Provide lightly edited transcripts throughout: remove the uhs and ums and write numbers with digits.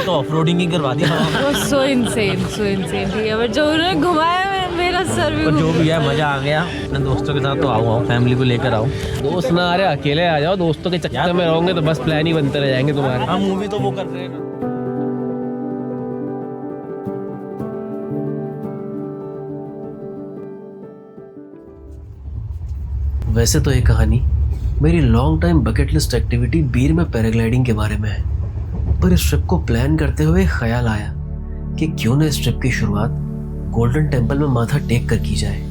तो ऑफ-रोडिंग ही करवा दी। सो इनसेन ठीक है, बट जो उन्होंने घुमाया मेरा सर भी जो भी है मजा आ गया। अपने दोस्तों के साथ तो आओ, फैमिली को लेकर आओ। दोस्त ना आ रहे, अकेले आ जाओ। दोस्तों के चक्कर में रहोगे तो बस प्लान ही बनते रह जाएंगे तुम्हारे। हाँ, मूवी तो वो कर रहे हैं ना। वैसे तो ये कहानी मेरी long time bucket list activity Bir में पैराग्लाइडिंग के बारे में है, पर इस ट्रिप को प्लान करते हुए ख्याल आया कि क्यों न इस ट्रिप की शुरुआत गोल्डन टेम्पल में माथा टेक कर की जाए।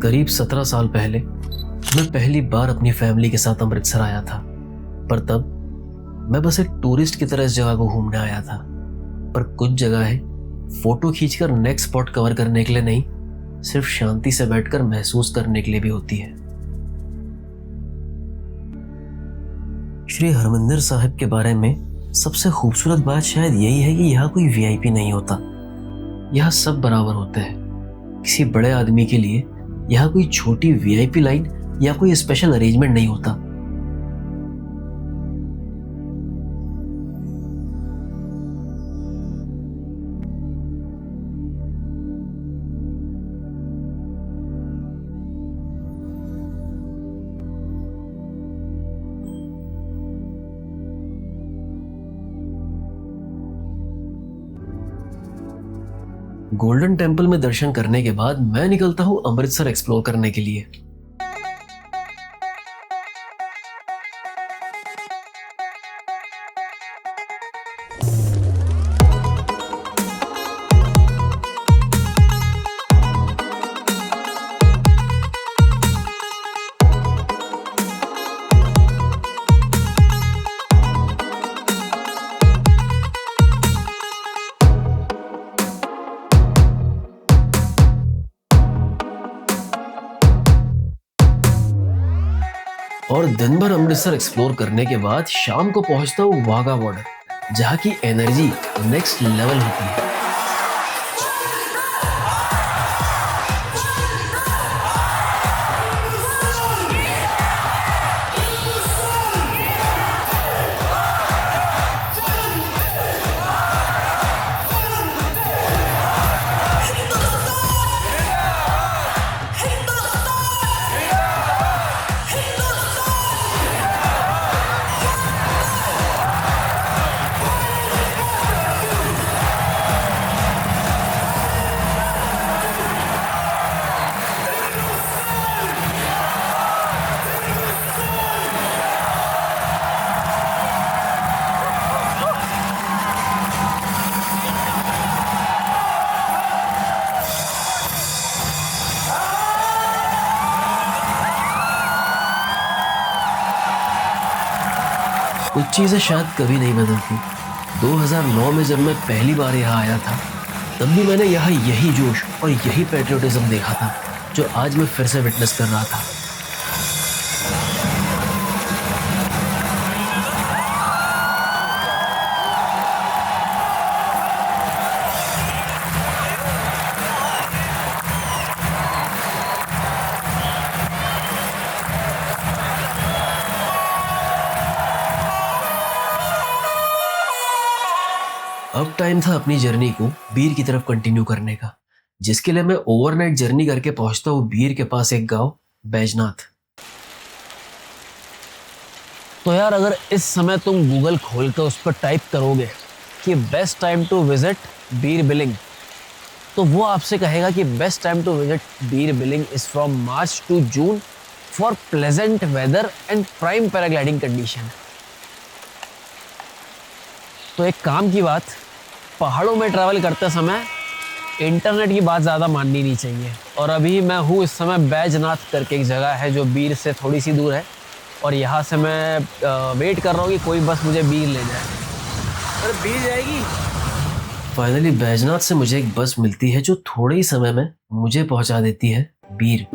करीब 17 साल पहले मैं पहली बार अपनी फैमिली के साथ अमृतसर आया था, पर तब मैं बस एक टूरिस्ट की तरह इस जगह को घूमने आया था। पर कुछ जगहें फोटो खींचकर नेक्स्ट स्पॉट कवर करने के लिए नहीं, सिर्फ शांति से बैठकर महसूस करने के लिए भी होती है। श्री हरमंदिर साहिब के बारे में सबसे खूबसूरत बात शायद यही है कि यहाँ कोई वीआईपी नहीं होता। यहाँ सब बराबर होते हैं। किसी बड़े आदमी के लिए यहाँ कोई छोटी वीआईपी लाइन या कोई स्पेशल अरेंजमेंट नहीं होता। गोल्डन टेम्पल में दर्शन करने के बाद मैं निकलता हूं अमृतसर एक्सप्लोर करने के लिए। और दिन भर अमृतसर एक्सप्लोर करने के बाद शाम को पहुंचता हूँ वाघा बॉर्डर, जहाँ की एनर्जी नेक्स्ट लेवल होती है। कुछ चीजें शायद कभी नहीं बदलती। 2009 में जब मैं पहली बार यहाँ आया था, तब भी मैंने यहाँ यही जोश और यही पैट्रियोटिज्म देखा था जो आज मैं फिर से विटनेस कर रहा था। अब टाइम था अपनी जर्नी को बीर की तरफ कंटिन्यू करने का, जिसके लिए मैं ओवरनाइट जर्नी करके पहुंचता हूँ बीर के पास एक गांव बैजनाथ। तो यार अगर इस समय तुम गूगल खोल कर उस पर टाइप करोगे कि best time to visit Bir Billing, तो वो आपसे कहेगा कि best time to visit Bir Billing is from March to June for pleasant weather and prime paragliding condition. तो एक काम की बात, पहाड़ों में ट्रैवल करते समय इंटरनेट की बात ज़्यादा माननी नहीं चाहिए। और अभी मैं हूँ इस समय बैजनाथ करके एक जगह है जो बीर से थोड़ी सी दूर है, और यहाँ से मैं वेट कर रहा हूँ कि कोई बस मुझे बीर ले जाए। अरे बीर जाएगी। फाइनली बैजनाथ से मुझे एक बस मिलती है जो थोड़े ही समय में मुझे पहुंचा देती है बीर।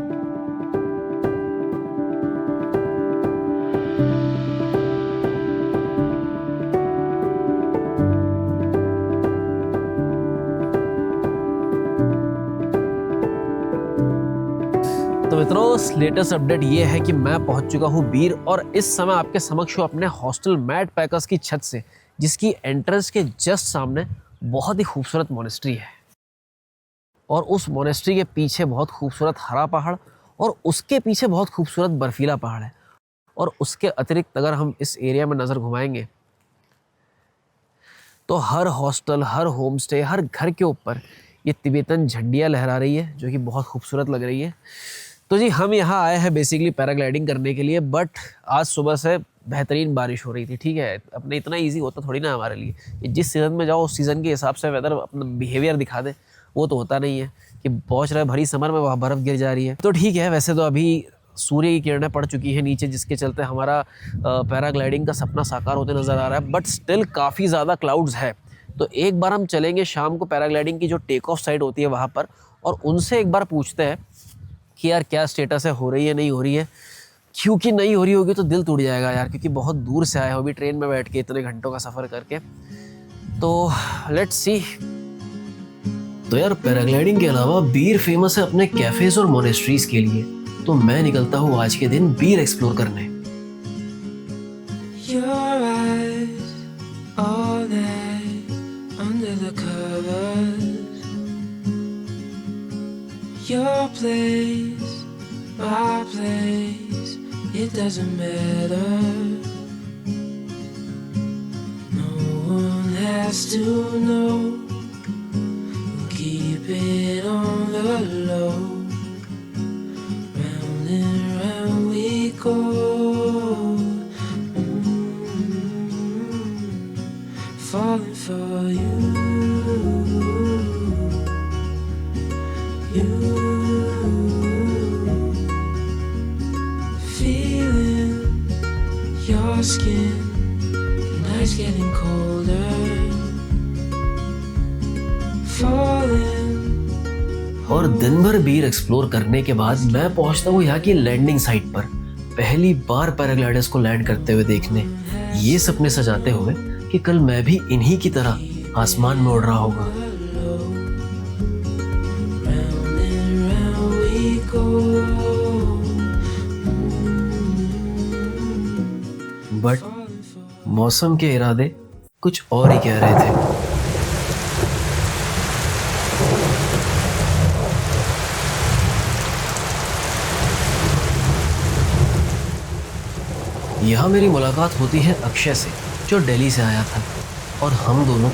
तो मित्रों, लेटेस्ट अपडेट ये है कि मैं पहुंच चुका हूं बीर, और इस समय आपके समक्ष हूं अपने हॉस्टल मैड पैकर्स की छत से, जिसकी एंट्रेंस के जस्ट सामने बहुत ही खूबसूरत मोनेस्ट्री है। और उस मोनेस्ट्री के पीछे बहुत खूबसूरत हरा पहाड़, और उसके पीछे बहुत खूबसूरत बर्फीला पहाड़ है। और उसके अतिरिक्त अगर हम इस एरिया में नज़र घुमाएंगे तो हर हॉस्टल, हर होम स्टे, हर घर के ऊपर ये तिब्बतन झंडियाँ लहरा रही है, जो कि बहुत खूबसूरत लग रही है। तो जी, हम यहाँ आए हैं बेसिकली पैराग्लाइडिंग करने के लिए, बट आज सुबह से बेहतरीन बारिश हो रही थी। ठीक है, अपने इतना इजी होता थोड़ी ना हमारे लिए, ये जिस सीज़न में जाओ उस सीज़न के हिसाब से वेदर अपना बिहेवियर दिखा दे, वो तो होता नहीं है कि पहुँच रहे भरी समर में वहाँ बर्फ़ गिर जा रही है। तो ठीक है, वैसे तो अभी सूर्य की किरणें पड़ चुकी है नीचे, जिसके चलते हमारा पैराग्लाइडिंग का सपना साकार होते नज़र आ रहा है, बट स्टिल काफ़ी ज़्यादा क्लाउड्स है। तो एक बार हम चलेंगे शाम को पैराग्लाइडिंग की जो टेक ऑफ साइड होती है वहाँ पर, और उनसे एक बार पूछते हैं कि यार क्या स्टेटस है, हो रही है नहीं हो रही है। क्योंकि नहीं हो रही होगी तो दिल टूट जाएगा यार, क्योंकि बहुत दूर से आए हो भी ट्रेन में बैठ के इतने घंटों का सफ़र करके। तो लेट्स सी। तो यार पैराग्लाइडिंग के अलावा बीर फेमस है अपने कैफेज और मोनेस्ट्रीज के लिए, तो मैं निकलता हूँ आज के दिन बीर एक्सप्लोर करने। Your eyes all night under the covers. Your place, my place, it doesn't matter. No one has to know. We'll keep it on the low. Round and round we go. Falling for you, you. Feeling your skin, the night's getting colder. Falling. और दिन भर बीर explore करने के बाद मैं पहुंचता हूँ यहाँ की लैंडिंग साइट पर, पहली बार पैराग्लाइडर्स को लैंड करते हुए देखने। ये सपने सजाते हुए कि कल मैं भी इन्हीं की तरह आसमान में उड़ रहा होगा। बट मौसम के इरादे कुछ और ही कह रहे थे। यहाँ मेरी मुलाकात होती है अक्षय से, जो दिल्ली से आया था, और हम दोनों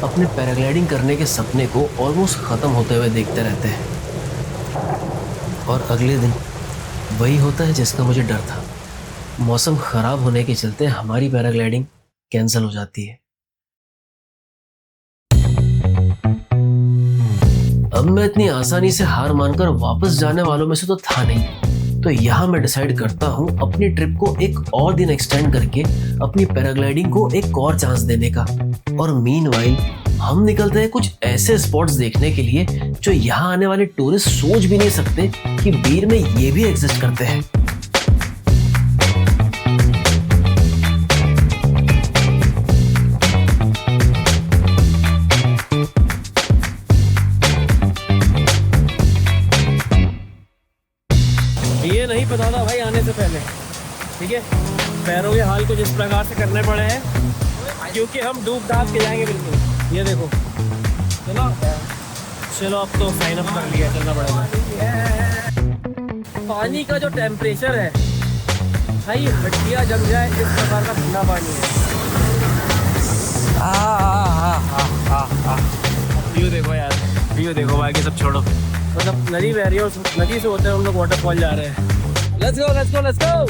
अपने पैराग्लाइडिंग करने के सपने को ऑलमोस्ट ख़त्म होते हुए देखते रहते हैं। और अगले दिन वही होता है जिसका मुझे डर था। मौसम ख़राब होने के चलते हमारी पैराग्लाइडिंग कैंसिल हो जाती है। अब मैं इतनी आसानी से हार मानकर वापस जाने वालों में से तो था नहीं, तो यहाँ मैं डिसाइड करता हूँ अपनी ट्रिप को एक और दिन एक्सटेंड करके अपनी पैराग्लाइडिंग को एक और चांस देने का। और मीनवाइल हम निकलते हैं कुछ ऐसे स्पॉट्स देखने के लिए जो यहाँ आने वाले टूरिस्ट सोच भी नहीं सकते कि बीर में ये भी एग्जिस्ट करते हैं। ये नहीं पता था भाई आने से पहले, ठीक है। पैरों के हाल को जिस प्रकार से करने पड़े हैं, क्योंकि हम डूब दाब के जाएंगे बिल्कुल। ये देखो, चलो अब तो साइन अप कर लिया, चलना पड़ेगा। पानी का जो टेम्परेचर है भाई, हड्डियाँ जम जाए इस प्रकार का ठंडा पानी है। व्यू देखो यार, व्यू देखो, बाकी सब छोड़ो। मतलब नदी बह रही है और नदी से होते हैं हम लोग वाटरफॉल जा रहे हैं। Let's go, let's go, let's go.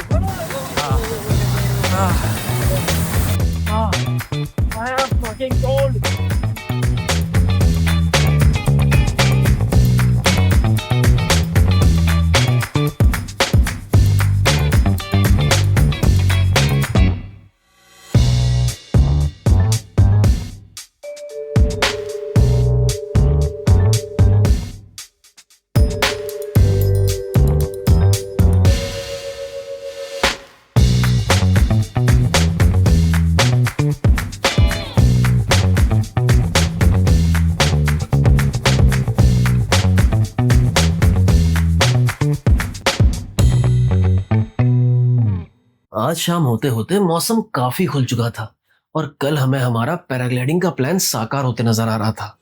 I am fucking cold. आज शाम होते होते मौसम काफी खुल चुका था और कल हमें हमारा पैराग्लाइडिंग का प्लान साकार होते नजर आ रहा था।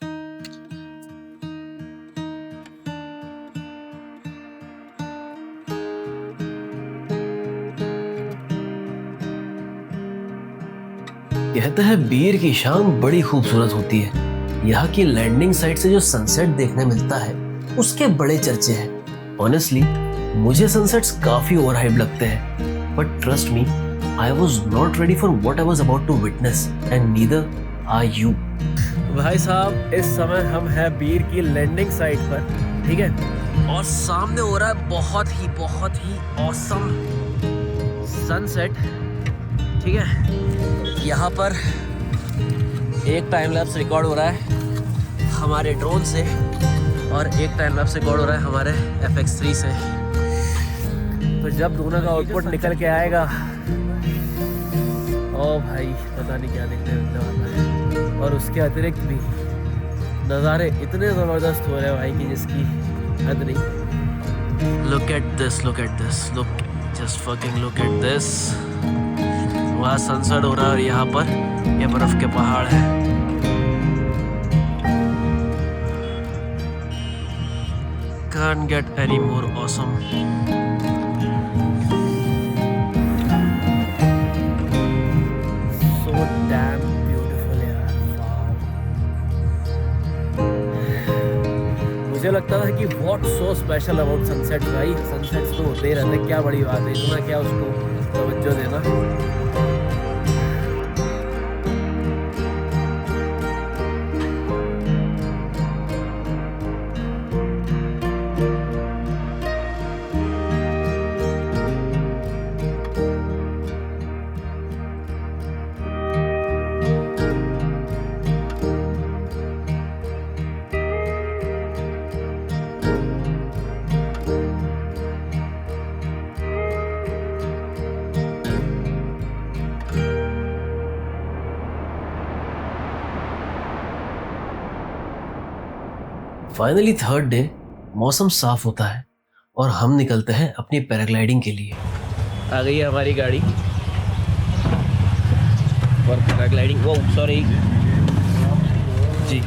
कहते हैं बीर की शाम बड़ी खूबसूरत होती है। यहाँ की लैंडिंग साइट से जो सनसेट देखने मिलता है उसके बड़े चर्चे हैं। ऑनेस्टली मुझे सनसेट्स काफी ओवरहाइप्ड लगते हैं, but trust me, I was not ready for what I was about to witness, and neither are you. भाई साहब इस समय हम हैं बीर की लैंडिंग साइट पर, ठीक है, और सामने हो रहा है बहुत ही ऑसम सनसेट, ठीक है। यहाँ पर एक टाइम लैप्स रिकॉर्ड हो रहा है हमारे ड्रोन से और एक टाइम लैप्स रिकॉर्ड हो रहा है हमारे FX3 से। तो जब दोनों का आउटपुट निकल के आएगा, ओ भाई पता नहीं क्या देखने मिलने वाला है। और उसके अतिरिक्त भी नज़ारे इतने ज़बरदस्त हो रहे हैं भाई कि जिसकी हद नहीं। Look at this, look, just fucking look at this। वहाँ सनसेट हो रहा है और यहाँ पर ये बर्फ के पहाड़ है। Can't get any more awesome। Damn beautiful यार, wow। मुझे लगता था कि what so special about sunset भाई, सनसेट्स तो होते ही रहते, क्या बड़ी बात है, इतना क्या उसको तवज्जो देना। फाइनली थर्ड डे मौसम साफ होता है और हम निकलते हैं अपनी पैराग्लाइडिंग के लिए। आ गई है हमारी गाड़ी और पैराग्लाइडिंग, वो सॉरी जी,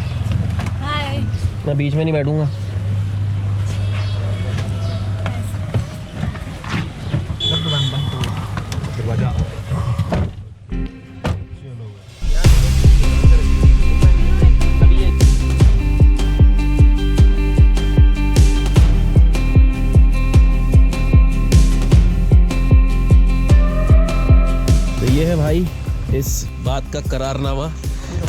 हाय। मैं बीच में नहीं बैठूंगा। ये है भाई इस बात का करारनामा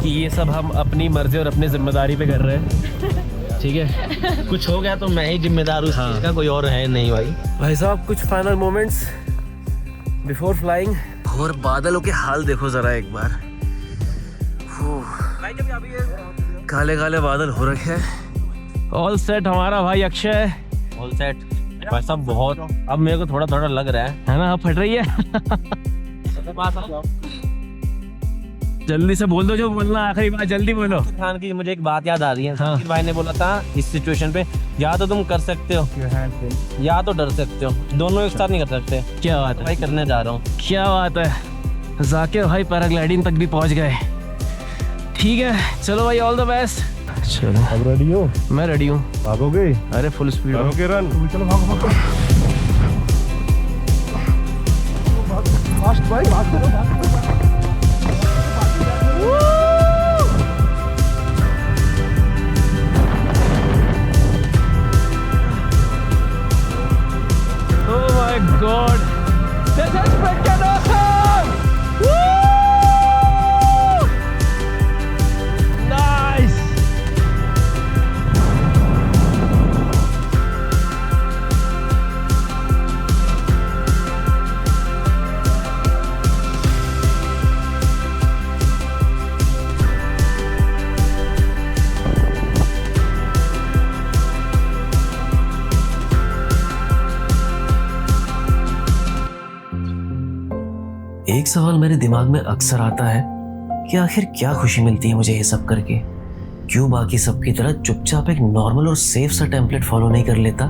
कि ये सब हम अपनी मर्जी और अपनी जिम्मेदारी पे कर रहे हैं, ठीक है। कुछ हो गया तो मैं ही जिम्मेदार हूँ, हाँ। इसका कोई और है नहीं भाई। भाई साहब कुछ फाइनल मोमेंट्स बिफोर फ्लाइंग। और बादलों के हाल देखो जरा एक बार, काले काले बादल हो रखे हैं। ऑल सेट हमारा भाई अक्षय, ऑल सेट भाई साहब। बहुत अब मेरे को थोड़ा थोड़ा लग रहा है है ना, अब फट रही है। जल्दी से बोल दो जो बोलना, आखिरी बात जल्दी बोलो। खान की मुझे एक बात याद आ रही है। हाँ। भाई ने बोला था इस सिचुएशन पे या तो तुम कर सकते हो या तो डर सकते हो, दोनों एक साथ नहीं कर सकते। क्या बात है भाई करने जा रहा हूँ। क्या बात है, जाकिर भाई पैराग्लाइडिंग तक भी पहुंच गए। ठीक है चलो भाई, ऑल द बेस्ट। चलो अब रेडी हो? मैं रेडी हूँ। भागोगे? अरे फुल स्पीड। करोगे रन? चलो भागो भागो। फास्ट भाई, फास्ट करो, फास्ट करो। Oh my God! एक सवाल मेरे दिमाग में अक्सर आता है कि आखिर क्या खुशी मिलती है मुझे ये सब करके। क्यों बाकी सबकी तरह चुपचाप एक नॉर्मल और सेफ सा टेम्पलेट फॉलो नहीं कर लेता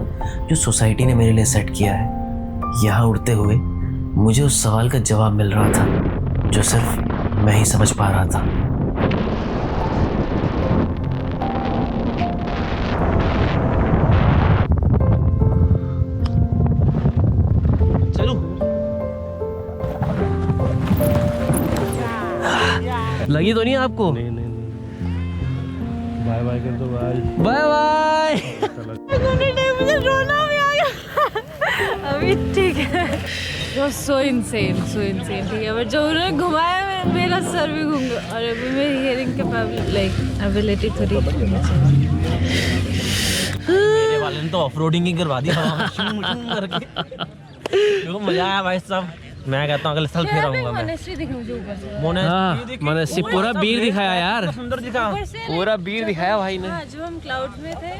जो सोसाइटी ने मेरे लिए सेट किया है। यहाँ उड़ते हुए मुझे उस सवाल का जवाब मिल रहा था जो सिर्फ मैं ही समझ पा रहा था। लगी तो नहीं आपको? नहीं बाय बाय कर दो भाई। Bye bye. मुझे रोना भी आ गया। अभी ठीक है। सो इंसेन ठीक है, बट जो उन्होंने घुमाया मेरा सर भी घूम गया और अभी मेरी हियरिंग कैपेबिलिटी एबिलिटी थोड़ी मेरे वाले ने तो ऑफ रोडिंग ही करवा दी हवा में शूं शूं करके। देखो मजा आया भाई साहब। मैं कहता हूँ अगले साल फिर आऊंगा मैं। मोनेस्ट्री पूरा बीर दिखाया यार, सुंदर दिखा। पूरा बीर दिखाया भाई ने। जो हम क्लाउड्स में थे,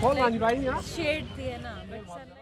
शेड थी है ना, बट